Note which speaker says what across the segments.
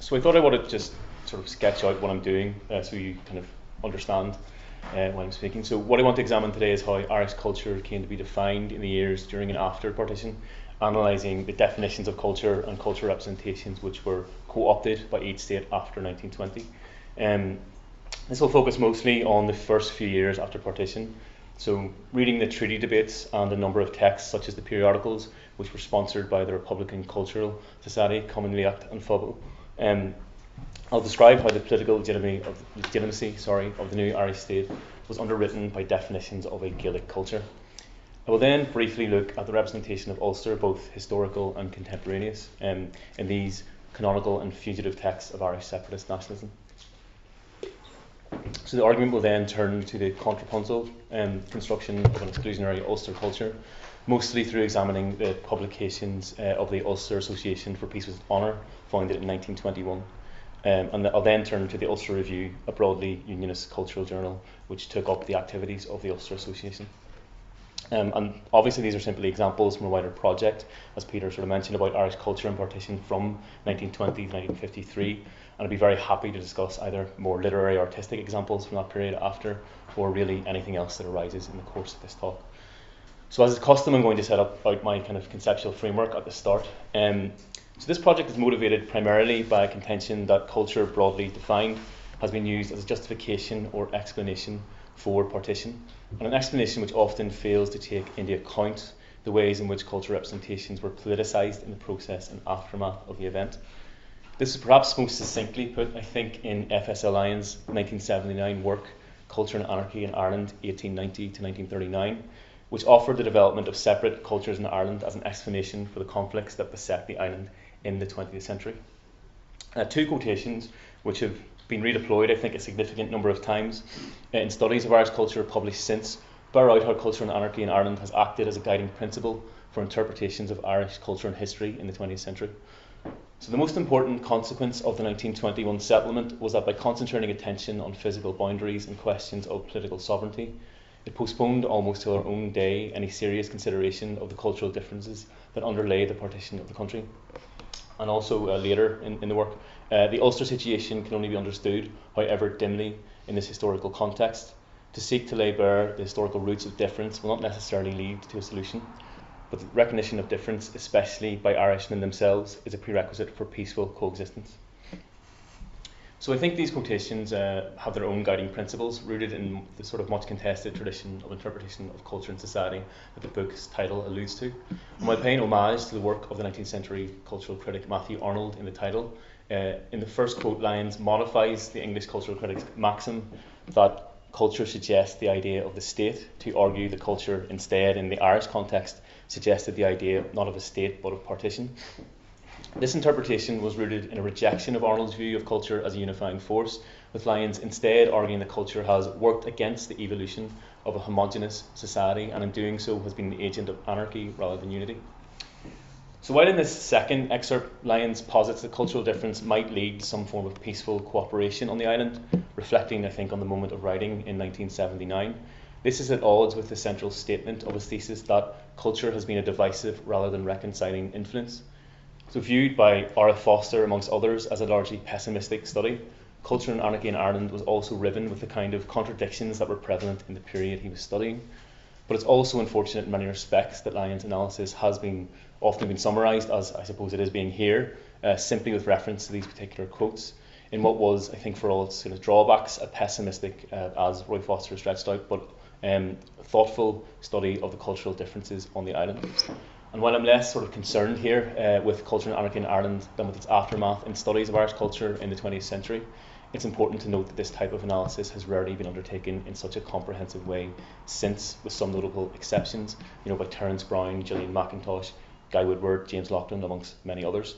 Speaker 1: So I thought I would just sort of sketch out what I'm doing so you kind of understand what I'm speaking. So what I want to examine today is how Irish culture came to be defined in the years during and after partition, analysing the definitions of culture and cultural representations which were co-opted by each state after 1920. This will focus mostly on the first few years after partition. So reading the treaty debates and a number of texts such as the periodicals which were sponsored by the Republican Cultural Society, commonly Act and FOBO. I'll describe how the political legitimacy of the new Irish state was underwritten by definitions of a Gaelic culture. I will then briefly look at the representation of Ulster, both historical and contemporaneous, in these canonical and fugitive texts of Irish separatist nationalism. So the argument will then turn to the contrapuntal construction of an exclusionary Ulster culture, mostly through examining the publications of the Ulster Association for Peace with Honour, founded in 1921. And I'll then turn to the Ulster Review, a broadly unionist cultural journal which took up the activities of the Ulster Association. And obviously these are simply examples from a wider project, as Peter sort of mentioned, about Irish culture and partition from 1920 to 1953, and I'd be very happy to discuss either more literary or artistic examples from that period after, or really anything else that arises in the course of this talk. So as is custom, I'm going to set up out my kind of conceptual framework at the start. So this project is motivated primarily by a contention that culture, broadly defined, has been used as a justification or explanation for partition, and an explanation which often fails to take into account the ways in which cultural representations were politicised in the process and aftermath of the event. This is perhaps most succinctly put, I think, in F.S.L. Lyon's 1979 work, Culture and Anarchy in Ireland, 1890 to 1939, which offered the development of separate cultures in Ireland as an explanation for the conflicts that beset the island in the 20th century. Two quotations which have been redeployed, I think, a significant number of times in studies of Irish culture published since, bear out how culture and anarchy in Ireland has acted as a guiding principle for interpretations of Irish culture and history in the 20th century. So the most important consequence of the 1921 settlement was that by concentrating attention on physical boundaries and questions of political sovereignty, it postponed almost to our own day any serious consideration of the cultural differences that underlay the partition of the country. And also later in the work, the Ulster situation can only be understood, however dimly, in this historical context. To seek to lay bare the historical roots of difference will not necessarily lead to a solution, but the recognition of difference, especially by Irishmen themselves, is a prerequisite for peaceful coexistence. So I think these quotations have their own guiding principles, rooted in the sort of much contested tradition of interpretation of culture and society that the book's title alludes to. And while paying homage to the work of the 19th century cultural critic Matthew Arnold in the title, in the first quote, Lyons modifies the English cultural critic's maxim that culture suggests the idea of the state, to argue that culture instead, in the Irish context, suggested the idea not of a state but of partition. This interpretation was rooted in a rejection of Arnold's view of culture as a unifying force, with Lyons instead arguing that culture has worked against the evolution of a homogeneous society, and in doing so has been the agent of anarchy rather than unity. So while in this second excerpt, Lyons posits that cultural difference might lead to some form of peaceful cooperation on the island, reflecting, I think, on the moment of writing in 1979, this is at odds with the central statement of his thesis that culture has been a divisive rather than reconciling influence. So viewed by R. F. Foster, amongst others, as a largely pessimistic study, Culture and Anarchy in Ireland was also riven with the kind of contradictions that were prevalent in the period he was studying. But it's also unfortunate in many respects that Lyons' analysis has often been summarised, as I suppose it is being here, simply with reference to these particular quotes, in what was, I think, for all its sort of drawbacks, a pessimistic, as Roy Foster stretched out, but thoughtful study of the cultural differences on the island. And while I'm less sort of concerned here with culture and anarchy in Ireland than with its aftermath in studies of Irish culture in the 20th century, it's important to note that this type of analysis has rarely been undertaken in such a comprehensive way since, with some notable exceptions, by Terence Brown, Gillian Mackintosh, Guy Woodward, James Laughlin, amongst many others.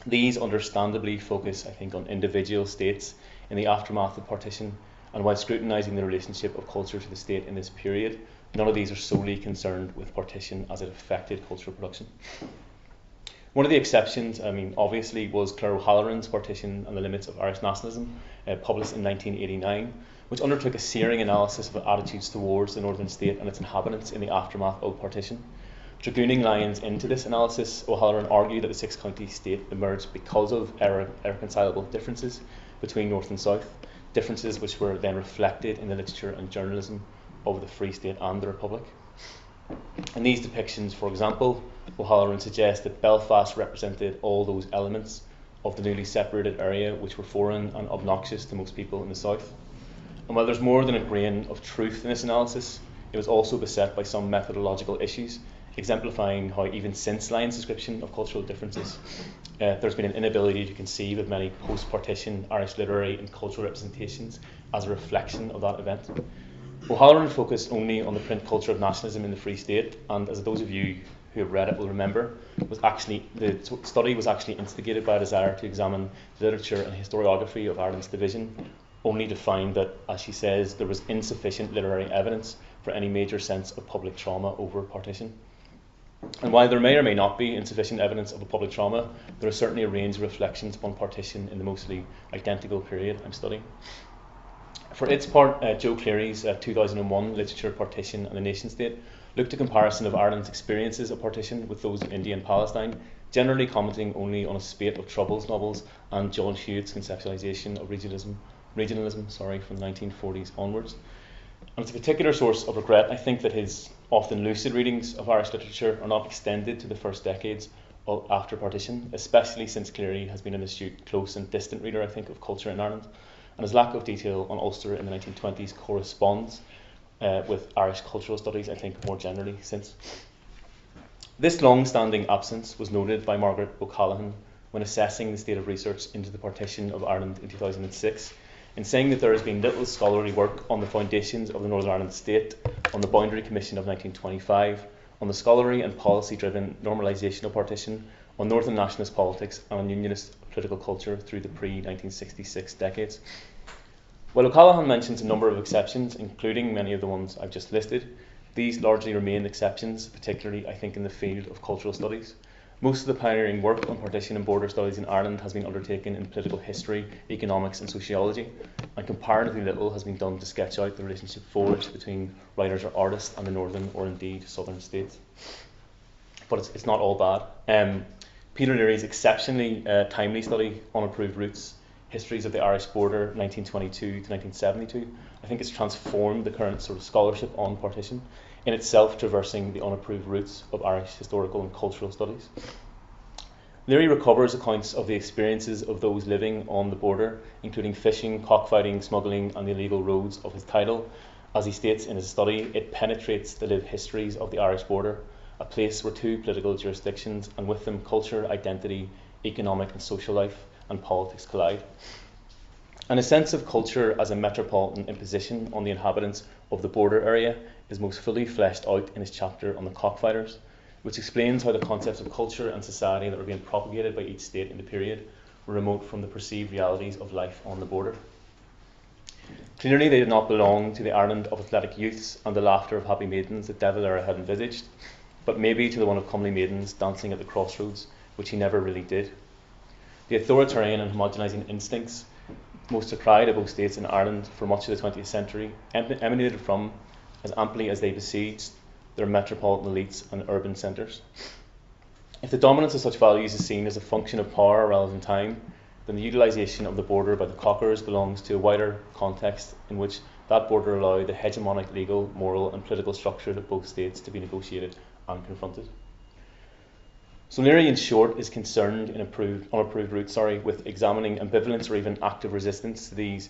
Speaker 1: These understandably focus, I think, on individual states in the aftermath of partition, and while scrutinising the relationship of culture to the state in this period, none of these are solely concerned with partition as it affected cultural production. One of the exceptions, obviously, was Claire O'Halloran's Partition and the Limits of Irish Nationalism, published in 1989, which undertook a searing analysis of attitudes towards the northern state and its inhabitants in the aftermath of partition. Dragooning lines into this analysis, O'Halloran argued that the six-county state emerged because of irreconcilable differences between North and South, differences which were then reflected in the literature and journalism of the Free State and the Republic. In these depictions, for example, O'Halloran suggests that Belfast represented all those elements of the newly separated area which were foreign and obnoxious to most people in the South. And while there's more than a grain of truth in this analysis, it was also beset by some methodological issues, exemplifying how even since Lyon's description of cultural differences, there's been an inability to conceive of many post-partition Irish literary and cultural representations as a reflection of that event. O'Halloran focused only on the print culture of nationalism in the Free State, and as those of you who have read it will remember, the study was actually instigated by a desire to examine the literature and historiography of Ireland's division, only to find that, as she says, there was insufficient literary evidence for any major sense of public trauma over partition. And while there may or may not be insufficient evidence of a public trauma, there is certainly a range of reflections upon partition in the mostly identical period I'm studying. For its part, Joe Cleary's 2001 Literature, Partition and the Nation State looked at comparison of Ireland's experiences of partition with those of India and Palestine, generally commenting only on a spate of Troubles novels and John Hewitt's conceptualisation of regionalism from the 1940s onwards. And it's a particular source of regret, I think, that his often lucid readings of Irish literature are not extended to the first decades after partition, especially since Cleary has been an astute, close and distant reader, I think, of culture in Ireland, and his lack of detail on Ulster in the 1920s corresponds with Irish cultural studies, I think, more generally since. This long-standing absence was noted by Margaret O'Callaghan when assessing the state of research into the partition of Ireland in 2006, in saying that there has been little scholarly work on the foundations of the Northern Ireland state, on the Boundary Commission of 1925, on the scholarly and policy-driven normalisation of partition, on Northern nationalist politics and on unionist political culture through the pre-1966 decades. While O'Callaghan mentions a number of exceptions, including many of the ones I've just listed, these largely remain exceptions, particularly, I think, in the field of cultural studies. Most of the pioneering work on partition and border studies in Ireland has been undertaken in political history, economics and sociology, and comparatively little has been done to sketch out the relationship forged between writers or artists and the northern or indeed southern states. But it's not all bad. Peter Leary's exceptionally timely study, Unapproved Routes, Histories of the Irish Border 1922 to 1972, I think it's transformed the current sort of scholarship on partition, in itself traversing the unapproved routes of Irish historical and cultural studies. Leary recovers accounts of the experiences of those living on the border, including fishing, cockfighting, smuggling and the illegal roads of his title. As he states in his study, it penetrates the lived histories of the Irish border, a place where two political jurisdictions and with them culture, identity, economic and social life and politics collide. And a sense of culture as a metropolitan imposition on the inhabitants of the border area is most fully fleshed out in his chapter on the cockfighters, which explains how the concepts of culture and society that were being propagated by each state in the period were remote from the perceived realities of life on the border. Clearly they did not belong to the Ireland of athletic youths and the laughter of happy maidens that De Valera had envisaged, but maybe to the one of comely maidens dancing at the crossroads, which he never really did. The authoritarian and homogenising instincts most decried of both states in Ireland for much of the 20th century emanated from, as amply as they besieged, their metropolitan elites and urban centres. If the dominance of such values is seen as a function of power rather than time, then the utilisation of the border by the cockers belongs to a wider context in which that border allowed the hegemonic legal, moral and political structures of both states to be negotiated and confronted. So Leary, in short, is concerned in unapproved routes, with examining ambivalence or even active resistance to these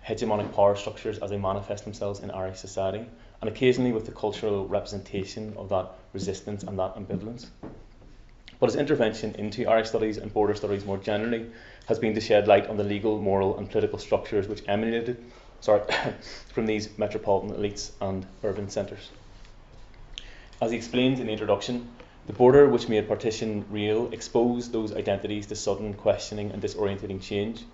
Speaker 1: hegemonic power structures as they manifest themselves in Irish society, and occasionally with the cultural representation of that resistance and that ambivalence. But his intervention into Irish studies and border studies more generally has been to shed light on the legal, moral and political structures which emanated from these metropolitan elites and urban centres. As he explains in the introduction, the border which made partition real exposed those identities to sudden questioning and disorientating change.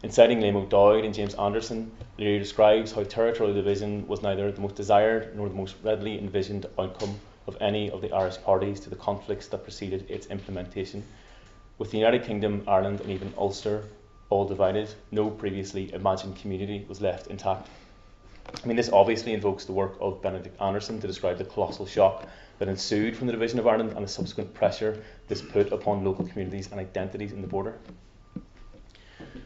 Speaker 1: In citing Liam O'Dowd and James Anderson, Leary describes how territorial division was neither the most desired nor the most readily envisioned outcome of any of the Irish parties to the conflicts that preceded its implementation. With the United Kingdom, Ireland and even Ulster all divided, no previously imagined community was left intact. I mean, this obviously invokes the work of Benedict Anderson to describe the colossal shock that ensued from the division of Ireland and the subsequent pressure this put upon local communities and identities in the border.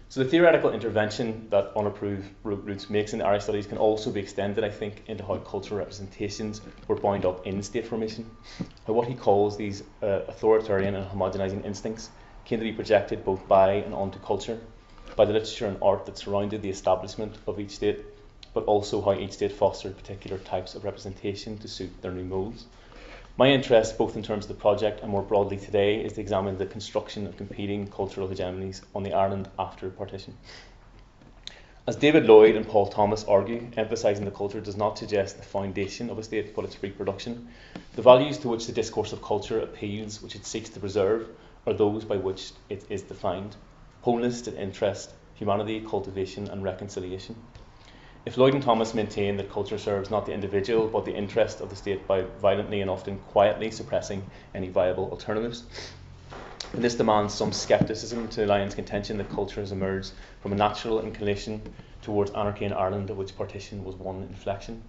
Speaker 1: So the theoretical intervention that unapproved routes makes in Irish studies can also be extended, I think, into how cultural representations were bound up in state formation, how what he calls these authoritarian and homogenising instincts came to be projected both by and onto culture, by the literature and art that surrounded the establishment of each state, but also how each state fostered particular types of representation to suit their new moulds. My interest, both in terms of the project and more broadly today, is to examine the construction of competing cultural hegemonies on the Ireland after partition. As David Lloyd and Paul Thomas argue, emphasising the culture does not suggest the foundation of a state but its reproduction. The values to which the discourse of culture appeals, which it seeks to preserve, are those by which it is defined: wholeness, interest, humanity, cultivation and reconciliation. If Lloyd and Thomas maintain that culture serves not the individual but the interest of the state by violently and often quietly suppressing any viable alternatives, and this demands some scepticism to Lyon's contention that culture has emerged from a natural inclination towards anarchy in Ireland, of which partition was one inflection.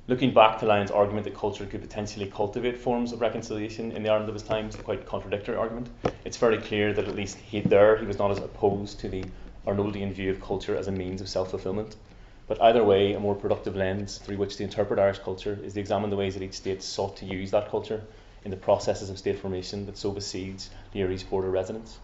Speaker 1: Looking back to Lyon's argument that culture could potentially cultivate forms of reconciliation in the Ireland of his time is a quite contradictory argument. It's very clear that at least he was not as opposed to the Arnoldian view of culture as a means of self-fulfilment. But either way, a more productive lens through which to interpret Irish culture is to examine the ways that each state sought to use that culture in the processes of state formation that so besieged the Irish border residents.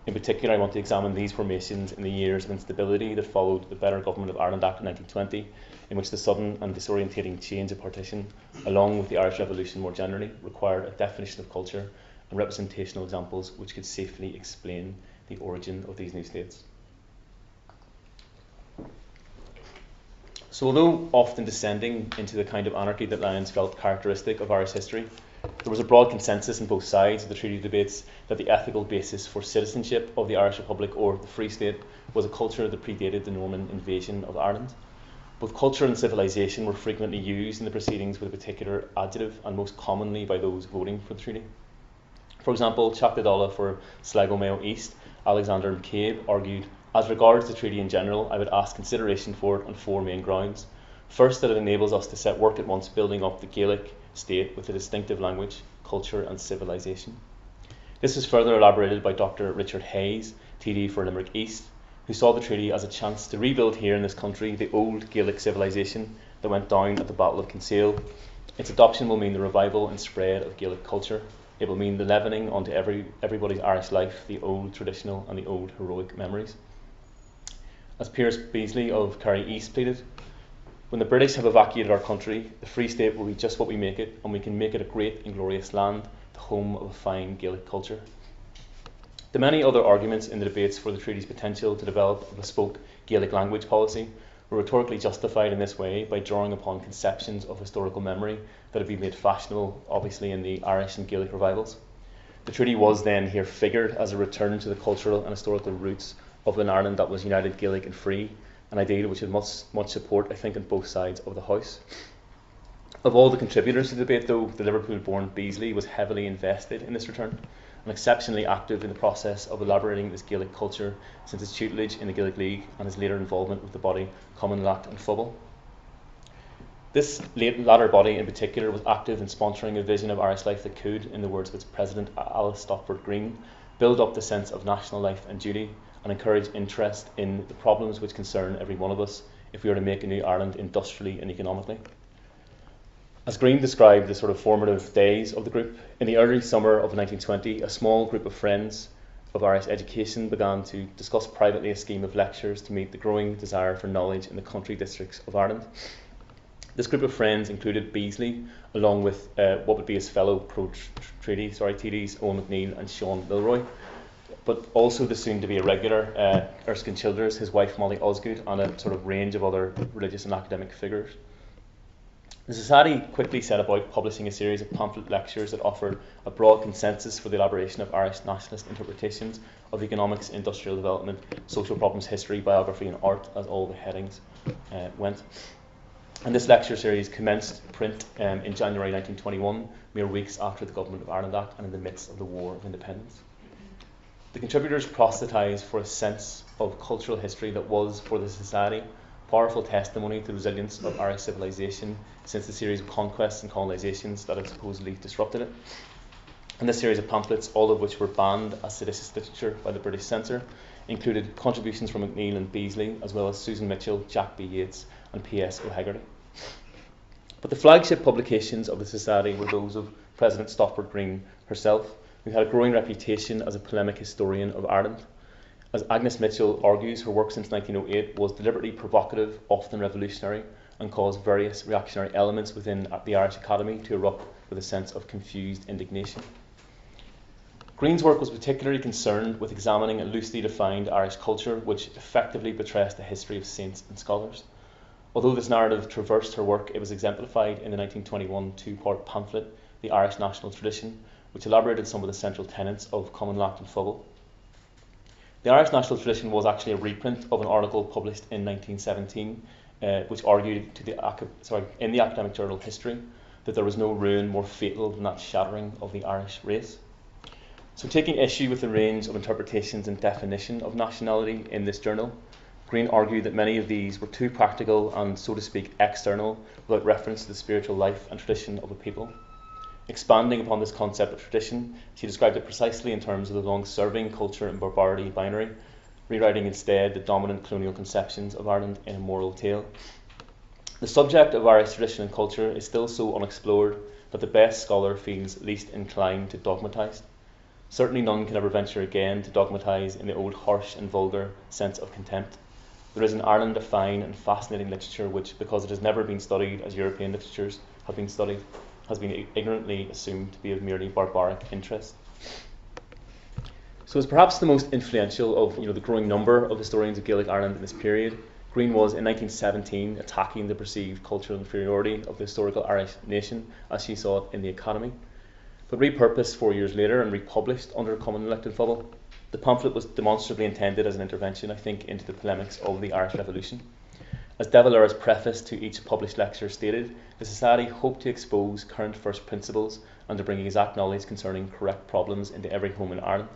Speaker 1: In particular, I want to examine these formations in the years of instability that followed the Better Government of Ireland Act of 1920, in which the sudden and disorientating change of partition, along with the Irish Revolution more generally, required a definition of culture and representational examples which could safely explain the origin of these new states. So although often descending into the kind of anarchy that Lyons felt characteristic of Irish history, there was a broad consensus on both sides of the treaty debates that the ethical basis for citizenship of the Irish Republic or the Free State was a culture that predated the Norman invasion of Ireland. Both culture and civilization were frequently used in the proceedings with a particular adjective, and most commonly by those voting for the treaty. For example, Chaptadala for Sligo Mayo East, Alexander McCabe argued, "As regards the treaty in general, I would ask consideration for it on four main grounds. First, that it enables us to set work at once building up the Gaelic state with a distinctive language, culture and civilization." This is further elaborated by Dr. Richard Hayes, TD for Limerick East, who saw the treaty as a chance to rebuild here in this country the old Gaelic civilization that went down at the Battle of Kinsale. Its adoption will mean the revival and spread of Gaelic culture. It will mean the leavening onto everybody's Irish life, the old traditional and the old heroic memories. As Pierce Beasley of Kerry East pleaded, "When the British have evacuated our country, the Free State will be just what we make it, and we can make it a great and glorious land, the home of a fine Gaelic culture." The many other arguments in the debates for the treaty's potential to develop a bespoke Gaelic language policy were rhetorically justified in this way by drawing upon conceptions of historical memory that had been made fashionable, obviously, in the Irish and Gaelic revivals. The treaty was then here figured as a return to the cultural and historical roots of an Ireland that was united, Gaelic and free, an ideal which had much support, I think, on both sides of the House. Of all the contributors to the debate, though, the Liverpool-born Beasley was heavily invested in this return and exceptionally active in the process of elaborating this Gaelic culture since his tutelage in the Gaelic League and his later involvement with the body Common Lact and Fubble. This latter body in particular was active in sponsoring a vision of Irish life that could, in the words of its president Alice Stockford Green, build up the sense of national life and duty and encourage interest in the problems which concern every one of us if we are to make a new Ireland industrially and economically. As Green described the sort of formative days of the group, in the early summer of 1920, a small group of friends of Irish education began to discuss privately a scheme of lectures to meet the growing desire for knowledge in the country districts of Ireland. This group of friends included Beasley, along with what would be his fellow TDs, Owen McNeill and Sean Milroy, but also the soon-to-be a regular Erskine Childers, his wife Molly Osgood, and a sort of range of other religious and academic figures. The Society quickly set about publishing a series of pamphlet lectures that offered a broad consensus for the elaboration of Irish nationalist interpretations of economics, industrial development, social problems, history, biography and art, as all the headings went. And this lecture series commenced print in January 1921, mere weeks after the Government of Ireland Act and in the midst of the War of Independence. The contributors proselytised for a sense of cultural history that was, for the Society, powerful testimony to the resilience of Irish civilization since the series of conquests and colonisations that had supposedly disrupted it. And this series of pamphlets, all of which were banned as seditious literature by the British censor, included contributions from McNeill and Beasley, as well as Susan Mitchell, Jack B. Yates and P.S. O'Hagerty. But the flagship publications of the Society were those of President Stopford Green herself, who had a growing reputation as a polemic historian of Ireland. As Agnes Mitchell argues, her work since 1908 was deliberately provocative, often revolutionary, and caused various reactionary elements within the Irish Academy to erupt with a sense of confused indignation. Green's work was particularly concerned with examining a loosely defined Irish culture which effectively buttressed the history of saints and scholars. Although this narrative traversed her work, it was exemplified in the 1921 two-part pamphlet, The Irish National Tradition, which elaborated some of the central tenets of Common Lact and Fubble. The Irish National Tradition was actually a reprint of an article published in 1917, which argued in the academic journal History that there was no ruin more fatal than that shattering of the Irish race. So, taking issue with the range of interpretations and definition of nationality in this journal, Green argued that many of these were too practical and, so to speak, external, without reference to the spiritual life and tradition of a people. Expanding upon this concept of tradition, she described it precisely in terms of the long-serving culture and barbarity binary, rewriting instead the dominant colonial conceptions of Ireland in a moral tale. The subject of Irish tradition and culture is still so unexplored that the best scholar feels least inclined to dogmatise. Certainly none can ever venture again to dogmatise in the old harsh and vulgar sense of contempt. There is in Ireland a fine and fascinating literature which, because it has never been studied as European literatures have been studied, has been ignorantly assumed to be of merely barbaric interest. So as perhaps the most influential of the growing number of historians of Gaelic Ireland in this period, Green was in 1917 attacking the perceived cultural inferiority of the historical Irish nation as she saw it in the Academy. But repurposed 4 years later and republished under Common Lact and Fubble, the pamphlet was demonstrably intended as an intervention, I think, into the polemics of the Irish Revolution. As De Valera's preface to each published lecture stated, the Society hoped to expose current first principles and to bring exact knowledge concerning correct problems into every home in Ireland.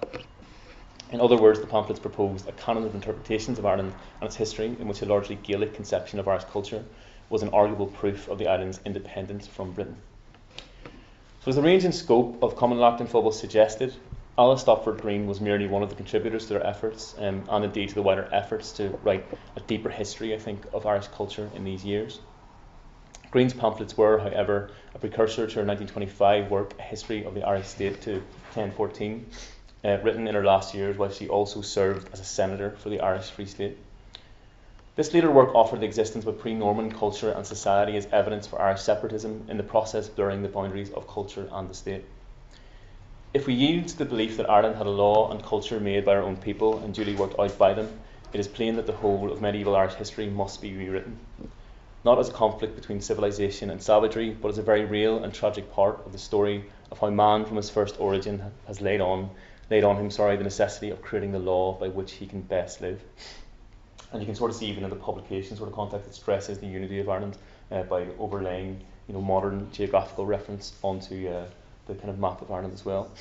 Speaker 1: In other words, the pamphlets proposed a canon of interpretations of Ireland and its history in which a largely Gaelic conception of Irish culture was an arguable proof of the island's independence from Britain. So as the range and scope of Common Lact and Fubble suggested, Alice Stopford Green was merely one of the contributors to their efforts, and indeed to the wider efforts to write a deeper history, I think, of Irish culture in these years. Green's pamphlets were, however, a precursor to her 1925 work, A History of the Irish State to 1014, written in her last years while she also served as a senator for the Irish Free State. This later work offered the existence of a pre-Norman culture and society as evidence for Irish separatism, in the process blurring the boundaries of culture and the state. If we yield to the belief that Ireland had a law and culture made by our own people and duly worked out by them, it is plain that the whole of medieval Irish history must be rewritten, not as a conflict between civilization and savagery, but as a very real and tragic part of the story of how man from his first origin has laid on him the necessity of creating the law by which he can best live. And you can sort of see even in the publication sort of context it stresses the unity of Ireland by overlaying modern geographical reference onto the kind of map of Ireland as well.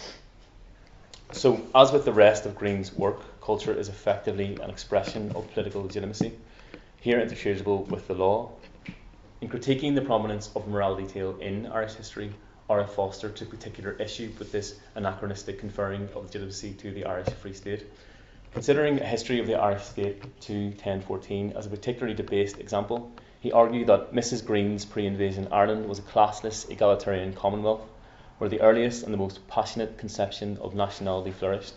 Speaker 1: So, as with the rest of Green's work, culture is effectively an expression of political legitimacy, here interchangeable with the law. In critiquing the prominence of morality tale in Irish history, R.F. Foster took particular issue with this anachronistic conferring of legitimacy to the Irish Free State. Considering a history of the Irish state to 1014 as a particularly debased example, he argued that Mrs. Green's pre-invasion Ireland was a classless, egalitarian commonwealth, where the earliest and the most passionate conception of nationality flourished.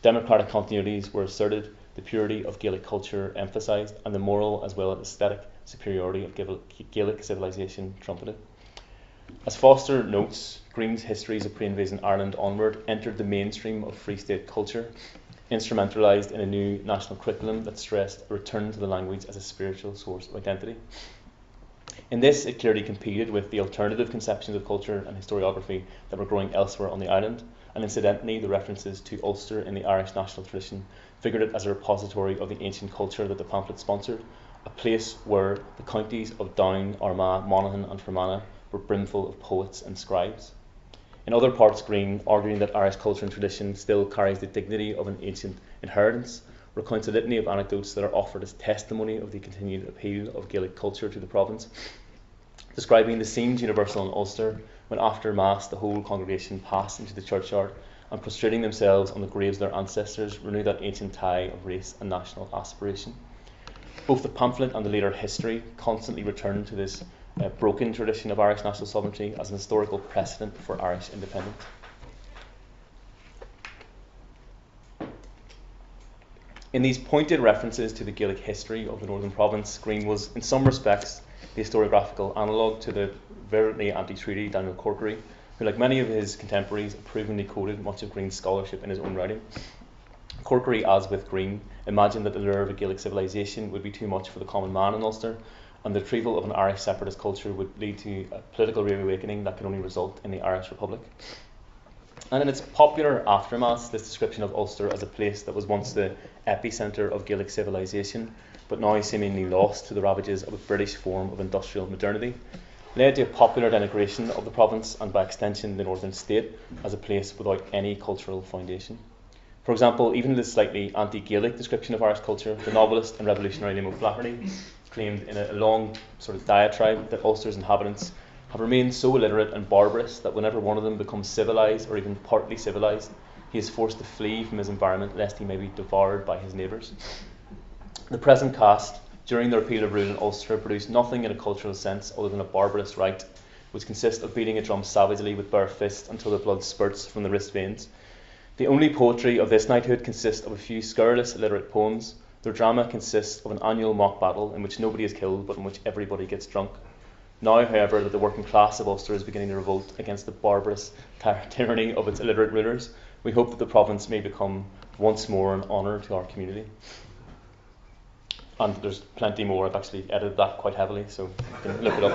Speaker 1: Democratic continuities were asserted, the purity of Gaelic culture emphasised, and the moral as well as aesthetic superiority of Gaelic civilization trumpeted. As Foster notes, Green's histories of pre-invasion Ireland onward entered the mainstream of Free State culture, instrumentalised in a new national curriculum that stressed a return to the language as a spiritual source of identity. In this, it clearly competed with the alternative conceptions of culture and historiography that were growing elsewhere on the island, and incidentally the references to Ulster in the Irish national tradition figured as a repository of the ancient culture that the pamphlet sponsored, a place where the counties of Down, Armagh, Monaghan and Fermanagh were brimful of poets and scribes. In other parts, Green, arguing that Irish culture and tradition still carries the dignity of an ancient inheritance, recounts a litany of anecdotes that are offered as testimony of the continued appeal of Gaelic culture to the province, describing the scenes universal in Ulster when after Mass the whole congregation passed into the churchyard and prostrating themselves on the graves of their ancestors renew that ancient tie of race and national aspiration. Both the pamphlet and the later history constantly return to this broken tradition of Irish national sovereignty as an historical precedent for Irish independence. In these pointed references to the Gaelic history of the Northern Province, Green was, in some respects, the historiographical analogue to the virulently anti-treaty Daniel Corkery, who, like many of his contemporaries, approvingly quoted much of Green's scholarship in his own writing. Corkery, as with Green, imagined that the lure of a Gaelic civilization would be too much for the common man in Ulster, and the retrieval of an Irish separatist culture would lead to a political reawakening that could only result in the Irish Republic. And in its popular aftermath, this description of Ulster as a place that was once the epicentre of Gaelic civilization, but now seemingly lost to the ravages of a British form of industrial modernity, led to a popular denigration of the province and by extension the northern state as a place without any cultural foundation. For example, even in the slightly anti-Gaelic description of Irish culture, the novelist and revolutionary Liam O'Flaherty claimed in a long sort of diatribe that Ulster's inhabitants have remained so illiterate and barbarous that whenever one of them becomes civilised or even partly civilised, he is forced to flee from his environment lest he may be devoured by his neighbours. The present caste, during their repeal of rule in Ulster, produced nothing in a cultural sense other than a barbarous rite, which consists of beating a drum savagely with bare fist until the blood spurts from the wrist veins. The only poetry of this knighthood consists of a few scurrilous illiterate poems. Their drama consists of an annual mock battle in which nobody is killed but in which everybody gets drunk. Now, however, that the working class of Ulster is beginning to revolt against the barbarous tyranny of its illiterate rulers, we hope that the province may become once more an honour to our community. And there's plenty more. I've actually edited that quite heavily, so you can look it up.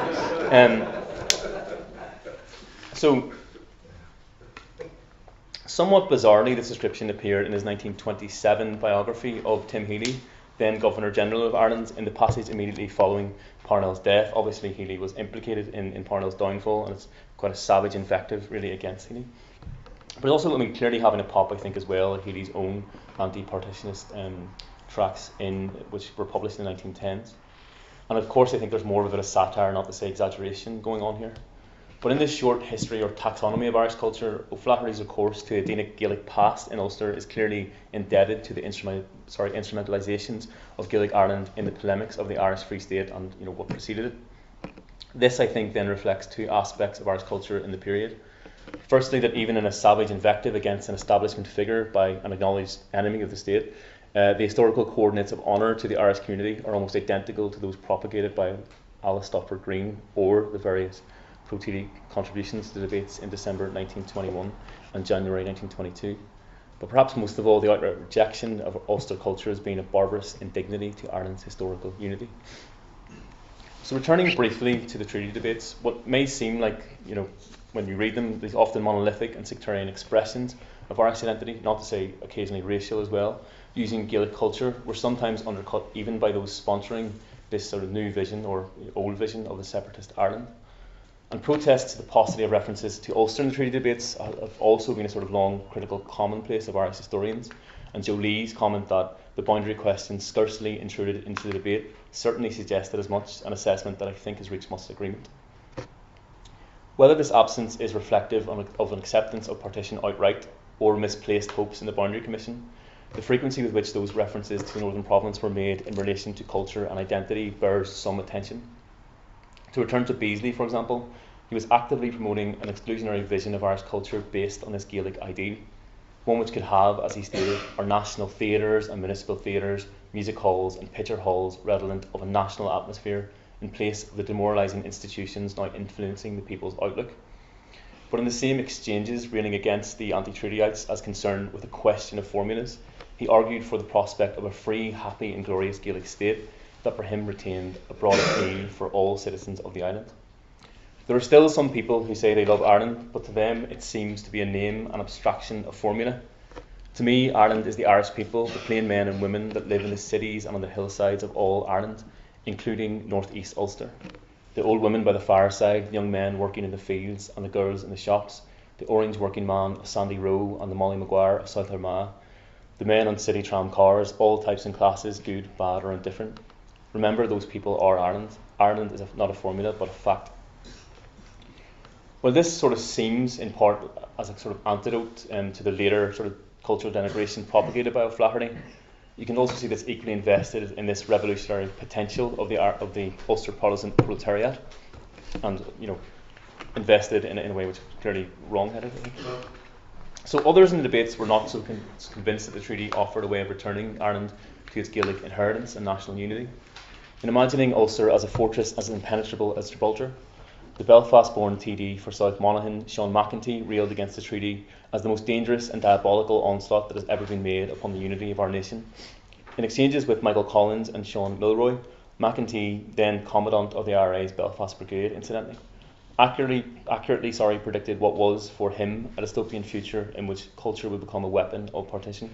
Speaker 1: So, somewhat bizarrely, this description appeared in his 1927 biography of Tim Healy, then Governor-General of Ireland, in the passage immediately following Parnell's death. Obviously, Healy was implicated in Parnell's downfall, and it's quite a savage invective, really, against Healy. But also, clearly having a pop, I think, as well, Healy's own anti-partitionist tracts which were published in the 1910s. And of course, I think there's more of a bit of satire, not to say exaggeration, going on here. But in this short history or taxonomy of Irish culture, O'Flaherty's recourse to a Dainic Gaelic past in Ulster is clearly indebted to the instrumentalisations of Gaelic Ireland in the polemics of the Irish Free State and what preceded it. This, I think, then reflects two aspects of Irish culture in the period. Firstly, that even in a savage invective against an establishment figure by an acknowledged enemy of the state, the historical coordinates of honour to the Irish community are almost identical to those propagated by Alice Stopford Green or the various pro-treaty contributions to the debates in December 1921 and January 1922. But perhaps most of all, the outright rejection of Ulster culture as being a barbarous indignity to Ireland's historical unity. So returning briefly to the treaty debates, what may seem like, when you read them, these often monolithic and sectarian expressions of Irish identity, not to say occasionally racial as well, using Gaelic culture, were sometimes undercut even by those sponsoring this sort of new vision or old vision of a separatist Ireland. And protests to the paucity of references to Ulster in the treaty debates have also been a sort of long critical commonplace of Irish historians. And Joe Lee's comment that the boundary question scarcely intruded into the debate certainly suggested as much, an assessment that I think has reached much agreement. Whether this absence is reflective of an acceptance of partition outright or misplaced hopes in the Boundary Commission, the frequency with which those references to the Northern Province were made in relation to culture and identity bears some attention. To return to Beasley, for example, he was actively promoting an exclusionary vision of Irish culture based on this Gaelic ideal, one which could have, as he stated, our national theatres and municipal theatres, music halls and picture halls redolent of a national atmosphere in place of the demoralising institutions now influencing the people's outlook. But in the same exchanges railing against the anti-treatyites as concerned with the question of formulas, he argued for the prospect of a free, happy and glorious Gaelic state that for him retained a broad appeal for all citizens of the island. There are still some people who say they love Ireland, but to them it seems to be a name and abstraction of formula. To me, Ireland is the Irish people, the plain men and women that live in the cities and on the hillsides of all Ireland, including North East Ulster. The old women by the fireside, the young men working in the fields and the girls in the shops, the orange working man of Sandy Row and the Molly Maguire of South Armagh, the men on city tram cars, all types and classes, good, bad or indifferent. Remember, those people are Ireland. Ireland is not a formula, but a fact. Well, this sort of seems, in part, as a sort of antidote to the later sort of cultural denigration propagated by O'Flaherty. You can also see this equally invested in this revolutionary potential of the Ulster Protestant proletariat, and invested in a way which is clearly wrong-headed, I think. So others in the debates were not so convinced that the treaty offered a way of returning Ireland to its Gaelic inheritance and national unity. In imagining Ulster as a fortress as impenetrable as Gibraltar, the Belfast-born TD for South Monaghan, Sean McEntee, railed against the treaty as the most dangerous and diabolical onslaught that has ever been made upon the unity of our nation. In exchanges with Michael Collins and Sean Milroy, McEntee, then Commandant of the IRA's Belfast Brigade, incidentally, accurately predicted what was, for him, a dystopian future in which culture would become a weapon of partition.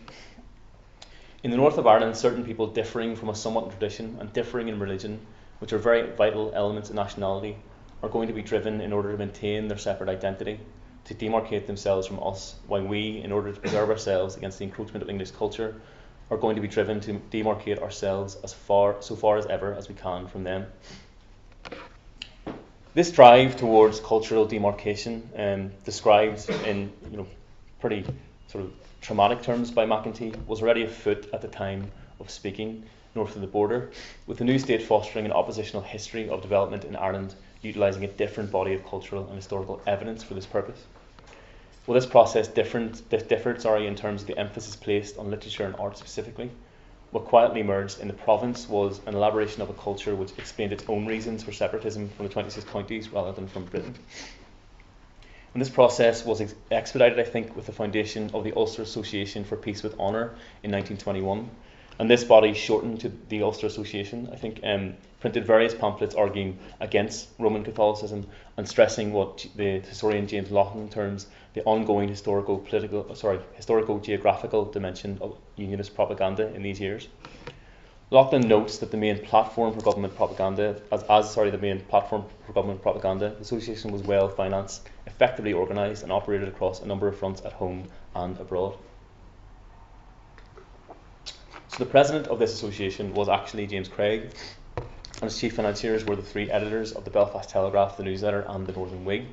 Speaker 1: In the north of Ireland, certain people differing from a somewhat tradition and differing in religion, which are very vital elements of nationality, are going to be driven in order to maintain their separate identity, to demarcate themselves from us, while we, in order to preserve ourselves against the encroachment of English culture, are going to be driven to demarcate ourselves so far as ever as we can from them. This drive towards cultural demarcation, described in pretty sort of traumatic terms by McEntee, was already afoot at the time of speaking north of the border, with the new state fostering an oppositional history of development in Ireland, utilising a different body of cultural and historical evidence for this purpose. Well, this process differed in terms of the emphasis placed on literature and art specifically. What quietly emerged in the province was an elaboration of a culture which explained its own reasons for separatism from the 26 counties rather than from Britain. And this process was expedited, I think, with the foundation of the Ulster Association for Peace with Honour in 1921. And this body, shortened to the Ulster Association, I think, printed various pamphlets arguing against Roman Catholicism and stressing what the historian James Laughlin terms the ongoing historico-geographical dimension of unionist propaganda in these years. Laughlin notes that the main platform for government propaganda, the association was well financed, effectively organised, and operated across a number of fronts at home and abroad. So the president of this association was actually James Craig, and his chief financiers were the three editors of the Belfast Telegraph, the newsletter, and the Northern Whig.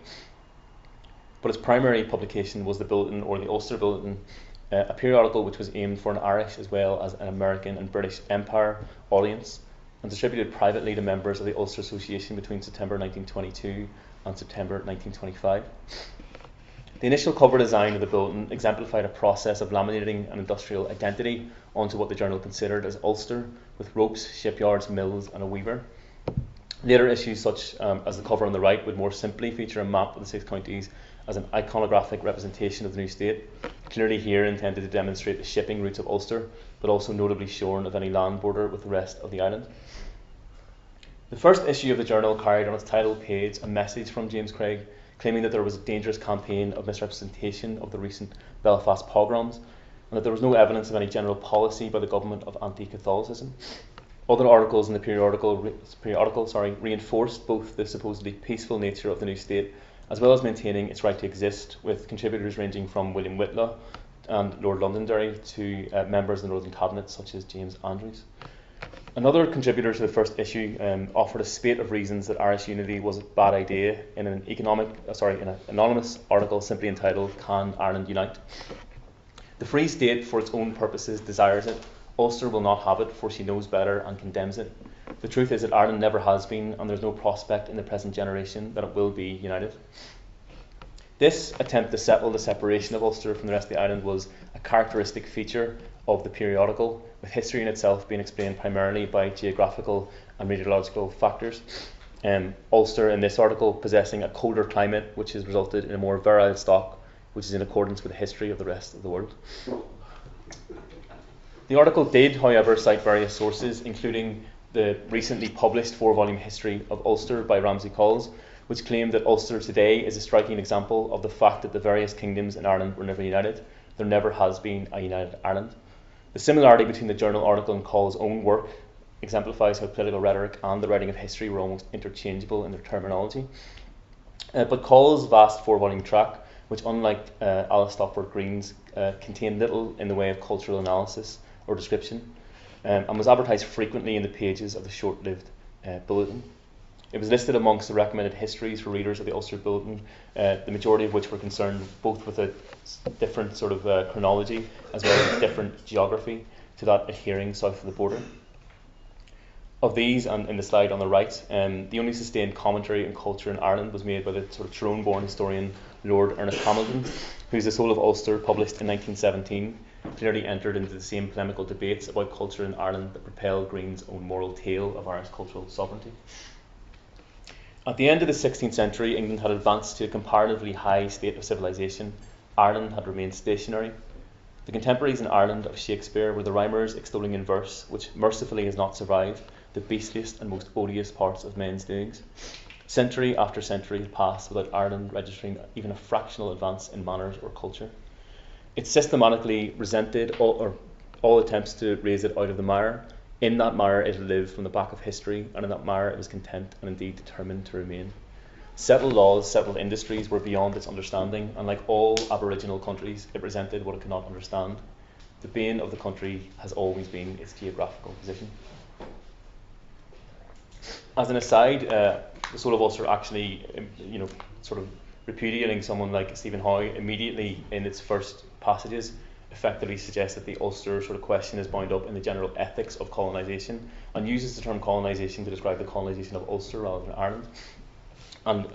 Speaker 1: But its primary publication was the Bulletin, or the Ulster Bulletin, a periodical which was aimed for an Irish as well as an American and British Empire audience, and distributed privately to members of the Ulster Association between September 1922 and September 1925. The initial cover design of the bulletin exemplified a process of laminating an industrial identity onto what the journal considered as Ulster, with ropes, shipyards, mills, and a weaver. Later issues, such as the cover on the right, would more simply feature a map of the 6 counties as an iconographic representation of the new state, clearly here intended to demonstrate the shipping routes of Ulster, but also notably shorn of any land border with the rest of the island. The first issue of the journal carried on its title page a message from James Craig, claiming that there was a dangerous campaign of misrepresentation of the recent Belfast pogroms, and that there was no evidence of any general policy by the government of anti-Catholicism. Other articles in the periodical reinforced both the supposedly peaceful nature of the new state, as well as maintaining its right to exist, with contributors ranging from William Whitlaw and Lord Londonderry to members of the Northern Cabinet such as James Andrews. Another contributor to the first issue offered a spate of reasons that Irish unity was a bad idea in an anonymous article simply entitled "Can Ireland Unite?" The Free State, for its own purposes, desires it. Ulster will not have it, for she knows better and condemns it. The truth is that Ireland never has been, and there's no prospect in the present generation that it will be united. This attempt to settle the separation of Ulster from the rest of the island was a characteristic feature of the periodical, with history in itself being explained primarily by geographical and meteorological factors. Ulster, in this article, possessing a colder climate, which has resulted in a more virile stock, which is in accordance with the history of the rest of the world. The article did, however, cite various sources, including the recently published 4-volume history of Ulster by Ramsay Colls, which claimed that Ulster today is a striking example of the fact that the various kingdoms in Ireland were never united. There never has been a united Ireland. The similarity between the journal article and Colls' own work exemplifies how political rhetoric and the writing of history were almost interchangeable in their terminology. But Colls' vast 4-volume tract, which unlike Alice Stopford Green's contained little in the way of cultural analysis or description, and was advertised frequently in the pages of the short-lived bulletin. It was listed amongst the recommended histories for readers of the Ulster Bulletin, the majority of which were concerned both with a different sort of chronology as well as different geography to that adhering south of the border. Of these, and in the slide on the right, the only sustained commentary on culture in Ireland was made by the sort of Tyrone-born historian Lord Ernest Hamilton, whose The Soul of Ulster, published in 1917, clearly entered into the same polemical debates about culture in Ireland that propelled Green's own moral tale of Irish cultural sovereignty. At the end of the 16th century, England had advanced to a comparatively high state of civilization. Ireland had remained stationary. The contemporaries in Ireland of Shakespeare were the rhymers extolling in verse, which mercifully has not survived, the beastliest and most odious parts of men's doings. Century after century had passed without Ireland registering even a fractional advance in manners or culture. It systematically resented all attempts to raise it out of the mire. In that mire it lived from the back of history, and in that mire it was content and indeed determined to remain. Settled laws, settled industries were beyond its understanding, and like all Aboriginal countries, it resented what it could not understand. The bane of the country has always been its geographical position. As an aside, the Soul of Ulster actually, sort of repudiating someone like Stephen Howe immediately in its first passages, effectively suggests that the Ulster sort of question is bound up in the general ethics of colonisation, and uses the term colonisation to describe the colonisation of Ulster rather than Ireland, and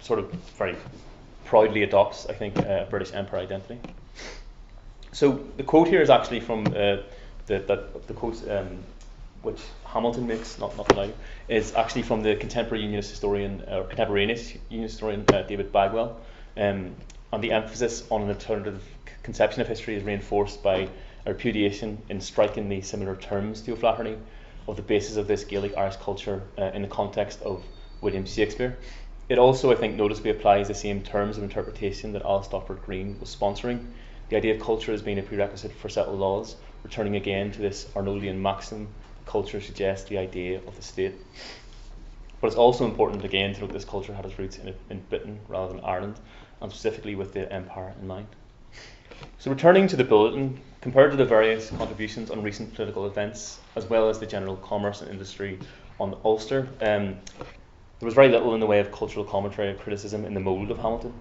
Speaker 1: sort of very proudly adopts, I think, a British Empire identity. So the quote here is actually from the quote which Hamilton makes, not mine, is actually from the contemporary unionist historian, or contemporaneous unionist historian David Bagwell, and the emphasis on an alternative conception of history is reinforced by a repudiation in strikingly similar terms to O'Flaherty of the basis of this Gaelic Irish culture in the context of William Shakespeare. It also, I think, noticeably applies the same terms of interpretation that Alice Stockford Green was sponsoring. The idea of culture as being a prerequisite for settled laws, returning again to this Arnoldian maxim, culture suggests the idea of the state. But it's also important again to note this culture had its roots in Britain rather than Ireland, and specifically with the empire in mind. So returning to the bulletin, compared to the various contributions on recent political events, as well as the general commerce and industry on Ulster, there was very little in the way of cultural commentary or criticism in the mould of Hamilton.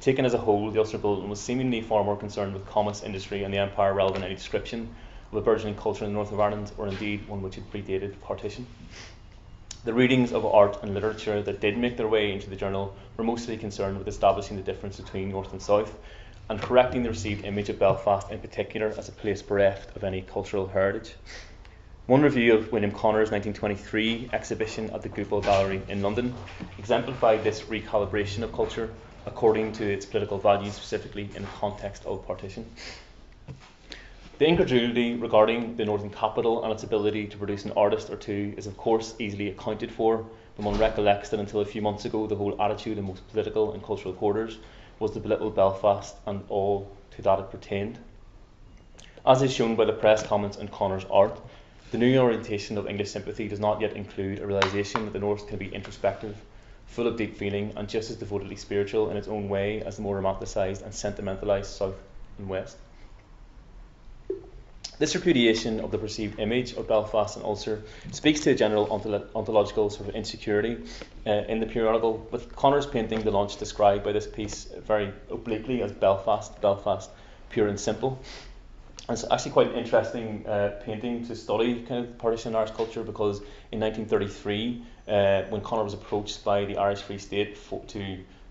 Speaker 1: Taken as a whole, the Ulster Bulletin was seemingly far more concerned with commerce, industry and the empire rather than any description of a burgeoning culture in the north of Ireland, or indeed one which had predated partition. The readings of art and literature that did make their way into the journal were mostly concerned with establishing the difference between north and south, and correcting the received image of Belfast in particular as a place bereft of any cultural heritage. One review of William Connor's 1923 exhibition at the QUB Gallery in London exemplified this recalibration of culture according to its political values, specifically in the context of partition. The incredulity regarding the northern capital and its ability to produce an artist or two is of course easily accounted for when one recollects that until a few months ago the whole attitude in most political and cultural quarters was to belittle Belfast and all to that it pertained. As is shown by the press comments on Connor's art, the new orientation of English sympathy does not yet include a realisation that the North can be introspective, full of deep feeling, and just as devotedly spiritual in its own way as the more romanticised and sentimentalised South and West. This repudiation of the perceived image of Belfast and Ulster speaks to a general ontological sort of insecurity in the periodical, with Connor's painting, The Launch, described by this piece very obliquely as Belfast, Belfast, pure and simple. And it's actually quite an interesting painting to study kind of partition Irish culture, because in 1933, when Connor was approached by the Irish Free State to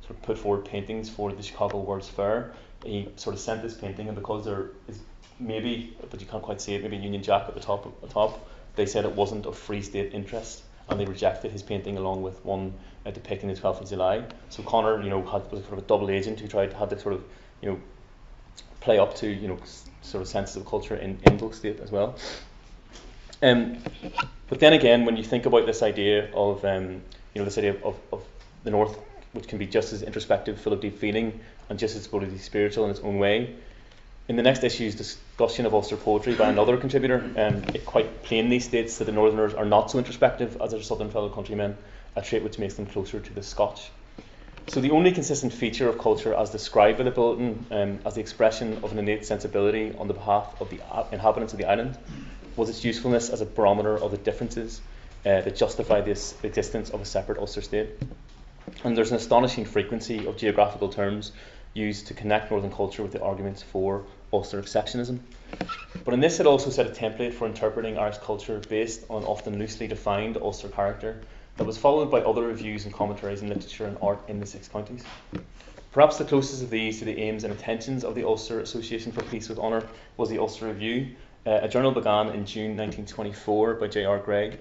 Speaker 1: sort of put forward paintings for the Chicago World's Fair, he sort of sent this painting, and because there is maybe, but you can't quite see it, maybe a Union Jack at the top, they said it wasn't of Free State interest, and they rejected his painting along with one depicting the 12th of July. So Connor, was sort of a double agent who had to sort of, play up to, sort of senses of culture in both state as well. But then again, when you think about this idea of, this idea of the North, which can be just as introspective, full of deep feeling, and just as supposedly spiritual in its own way, in the next issue's discussion of Ulster poetry by another contributor, it quite plainly states that the Northerners are not so introspective as their southern fellow countrymen, a trait which makes them closer to the Scotch. So the only consistent feature of culture as described by the bulletin as the expression of an innate sensibility on the behalf of the inhabitants of the island was its usefulness as a barometer of the differences that justify this existence of a separate Ulster state. And there's an astonishing frequency of geographical terms used to connect Northern culture with the arguments for Ulster exceptionism. But in this it also set a template for interpreting Irish culture based on often loosely defined Ulster character that was followed by other reviews and commentaries in literature and art in the 6 counties. Perhaps the closest of these to the aims and intentions of the Ulster Association for Peace with Honour was the Ulster Review, a journal began in June 1924 by J.R. Gregg.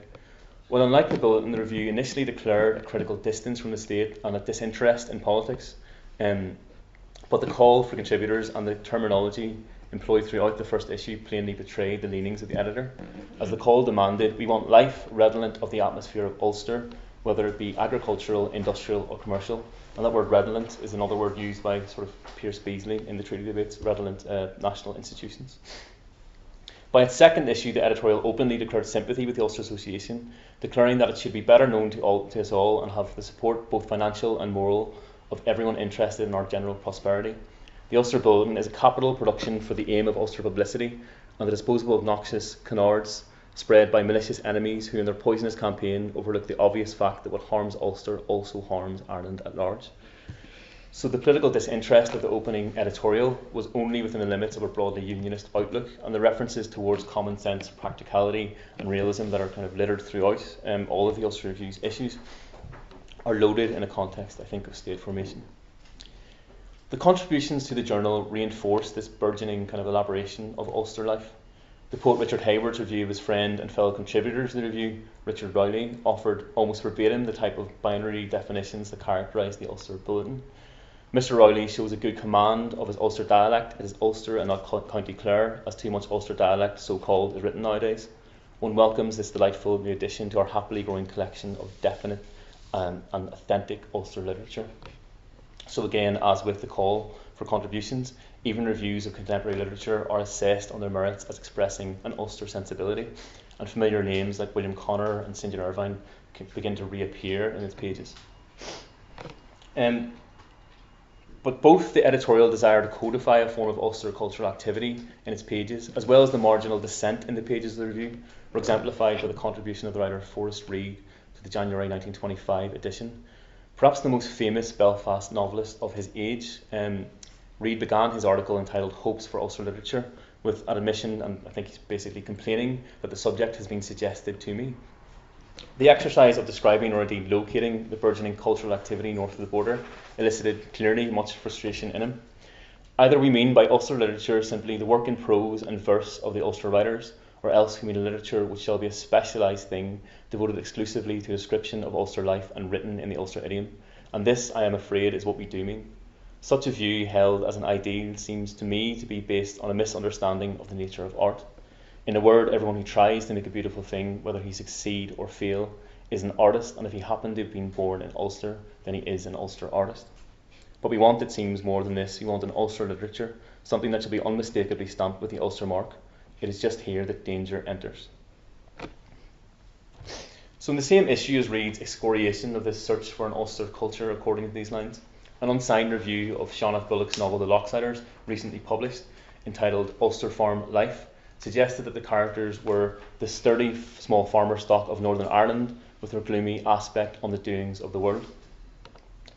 Speaker 1: Well, unlike the bulletin, the review initially declared a critical distance from the state and a disinterest in politics, but the call for contributors and the terminology employed throughout the first issue plainly betrayed the leanings of the editor, as the call demanded, we want life redolent of the atmosphere of Ulster, whether it be agricultural, industrial or commercial. And that word redolent is another word used by sort of Pierce Beasley in the treaty debates, redolent national institutions. By its second issue, the editorial openly declared sympathy with the Ulster Association, declaring that it should be better known to us all and have the support, both financial and moral, of everyone interested in our general prosperity. The Ulster Bulletin is a capital production for the aim of Ulster publicity and the disposal of noxious canards spread by malicious enemies who in their poisonous campaign overlook the obvious fact that what harms Ulster also harms Ireland at large. So the political disinterest of the opening editorial was only within the limits of a broadly unionist outlook, and the references towards common sense, practicality and realism that are kind of littered throughout all of the Ulster Review's issues are loaded in a context, I think, of state formation. The contributions to the journal reinforced this burgeoning kind of elaboration of Ulster life. The poet Richard Hayward's review of his friend and fellow contributor to the review, Richard Rowley, offered almost verbatim the type of binary definitions that characterise the Ulster Bulletin. Mr. Rowley shows a good command of his Ulster dialect. It is Ulster and not County Clare, as too much Ulster dialect, so-called, is written nowadays. One welcomes this delightful new addition to our happily growing collection of definite and authentic Ulster literature. So again, as with the call for contributions, even reviews of contemporary literature are assessed on their merits as expressing an Ulster sensibility, and familiar names like William Connor and St John Irvine can begin to reappear in its pages. But both the editorial desire to codify a form of Ulster cultural activity in its pages, as well as the marginal dissent in the pages of the review, were exemplified by the contribution of the writer Forrest Reid to the January 1925 edition. Perhaps the most famous Belfast novelist of his age, Reid began his article entitled Hopes for Ulster Literature with an admission, and I think he's basically complaining that the subject has been suggested to me. The exercise of describing or indeed locating the burgeoning cultural activity north of the border elicited clearly much frustration in him. Either we mean by Ulster literature simply the work in prose and verse of the Ulster writers, or else we mean a literature which shall be a specialised thing devoted exclusively to a description of Ulster life and written in the Ulster idiom. And this, I am afraid, is what we do mean. Such a view held as an ideal seems to me to be based on a misunderstanding of the nature of art. In a word, everyone who tries to make a beautiful thing, whether he succeed or fail, is an artist, and if he happened to have been born in Ulster, then he is an Ulster artist. But we want, it seems, more than this. We want an Ulster literature, something that shall be unmistakably stamped with the Ulster mark. It is just here that danger enters. So in the same issue as Reid's excoriation of this search for an Ulster culture according to these lines, an unsigned review of Sean F. Bullock's novel The Locksiders, recently published, entitled Ulster Farm Life, suggested that the characters were the sturdy small farmer stock of Northern Ireland with their gloomy aspect on the doings of the world.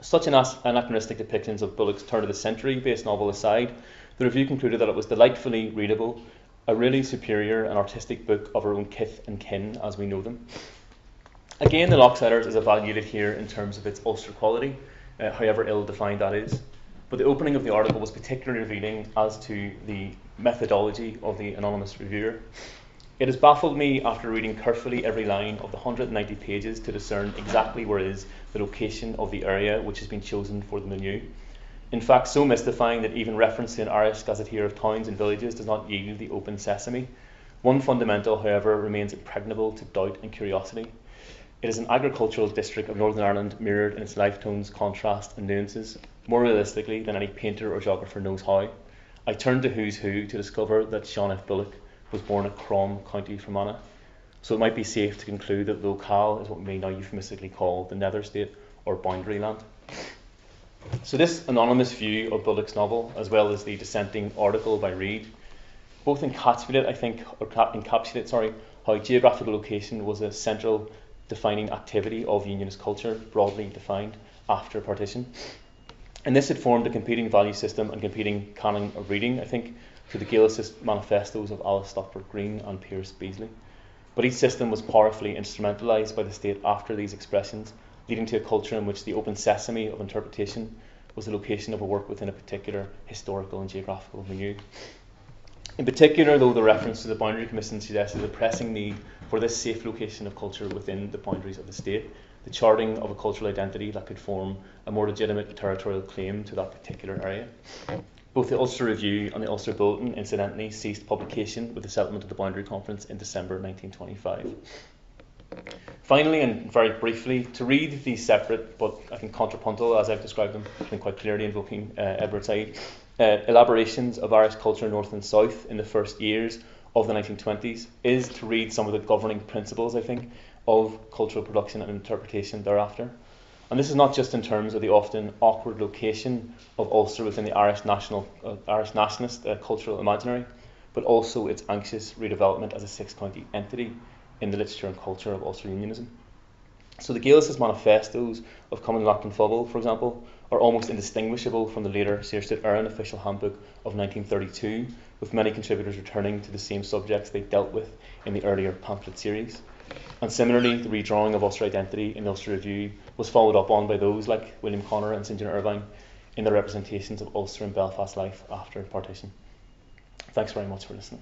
Speaker 1: Such anachronistic depictions of Bullock's turn-of-the-century based novel aside, the review concluded that it was delightfully readable, a really superior and artistic book of our own kith and kin as we know them. Again, The Locksiders is evaluated here in terms of its Ulster quality, however ill-defined that is. But the opening of the article was particularly revealing as to the methodology of the anonymous reviewer. It has baffled me after reading carefully every line of the 190 pages to discern exactly where is the location of the area which has been chosen for the milieu. In fact, so mystifying that even reference to an Irish gazetteer of towns and villages does not yield the open sesame. One fundamental, however, remains impregnable to doubt and curiosity. It is an agricultural district of Northern Ireland mirrored in its life tones, contrast and nuances, more realistically than any painter or geographer knows how. I turned to Who's Who to discover that Sean F. Bullock was born at Crom, County Fermanagh. So it might be safe to conclude that the locale is what we may now euphemistically call the nether state or boundary land. So this anonymous view of Bullock's novel, as well as the dissenting article by Reid, both encapsulate, how geographical location was a central defining activity of unionist culture, broadly defined after partition. And this had formed a competing value system and competing canon of reading, I think, to the Gaelicist manifestos of Alice Stockport Green and Pierce Beasley. But each system was powerfully instrumentalised by the state after these expressions, leading to a culture in which the open sesame of interpretation was the location of a work within a particular historical and geographical milieu. In particular, though, the reference to the Boundary Commission suggested a pressing need for this safe location of culture within the boundaries of the state, the charting of a cultural identity that could form a more legitimate territorial claim to that particular area. Both the Ulster Review and the Ulster Bulletin, incidentally, ceased publication with the settlement of the Boundary Conference in December 1925. Finally, and very briefly, to read these separate but I think contrapuntal, as I've described them, I think quite clearly invoking Edward Said, elaborations of Irish culture north and south in the first years of the 1920s is to read some of the governing principles, I think, of cultural production and interpretation thereafter. And this is not just in terms of the often awkward location of Ulster within the Irish nationalist cultural imaginary, but also its anxious redevelopment as a six-county entity in the literature and culture of Ulster Unionism. So the Gaelicist manifestos of Cumann Loughlin Fubble, for example, are almost indistinguishable from the later Saoirse Éireann official handbook of 1932, with many contributors returning to the same subjects they dealt with in the earlier pamphlet series. And similarly, the redrawing of Ulster identity in the Ulster Review was followed up on by those like William Connor and St John Irvine in their representations of Ulster and Belfast life after partition. Thanks very much for listening.